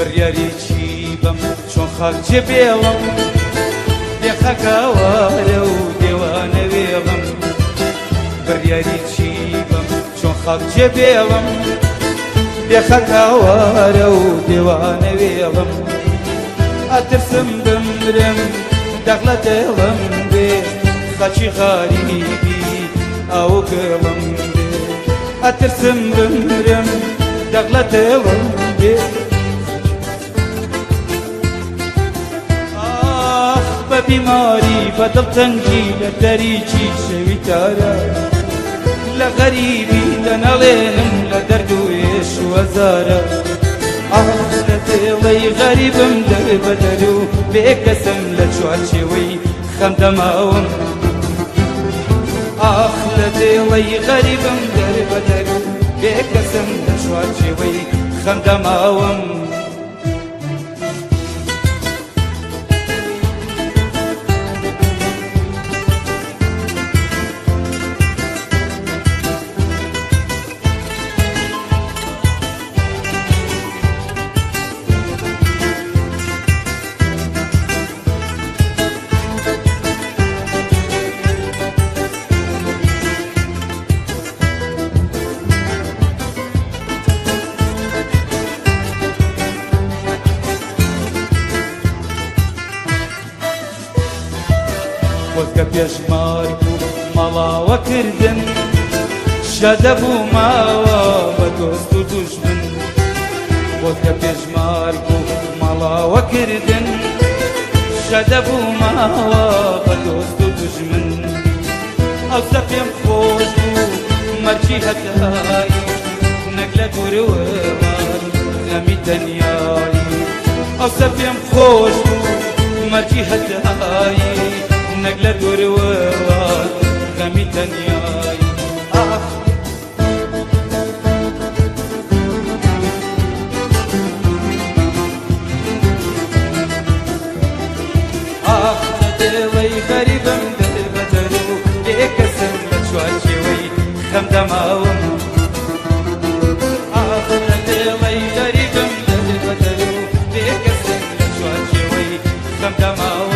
بڕیارێکی بەم چۆن خاک جێبێڵم بێخەکاوارە و دێوانە وێڵم بڕیارێکی بەم چۆن خاک جێبێڵم بێخەکاوارە و دێوانە وێڵم ئەترسم بمرم دەغڵە دێڵم بێ خەچی غاریبی ئەو گەڵم بێ ئەترسم بمرم دەغڵە دێڵم بێ بە بیماری بە دڵتەنگی لە دەریکی شەوی تارە لە غەریبی دەنەڵێنم لە دەرد و ئێش و هەزارە لە دێڵەی غەریبم دەربەدەر و بێکەسم لە چوارچێوەی خەم دەماوم لە دێڵەی غەریبم دەربەدەر و بێکەسم لە چوارچێوەی خەم دەماوم خۆزگە پێشمارگ و مەڵاوە کردن شەدە بوو ماوە بە دۆست و دوژمن خۆزگە پێشمارگ و مەڵاوە کردن شەدە بوو ماوە بە دۆست و دوژمن ئەوسە پێم خۆش بوو مەرجی هەتایی نەک لە دوورەوەوان غەمی تەنیایی ئەوسە پێم خۆش بوو مەرجی هەتایی نەک لە دوورەوەوان غەمی تەنیایی لە دێڵەی غەریبم دەربەدەر و بێکەسم لە چوارچێوەی خەم دەماوم لە دێڵەی غەریبم دەربەدەر و بێکەسم لە چوارچێوەی خەم دەماوم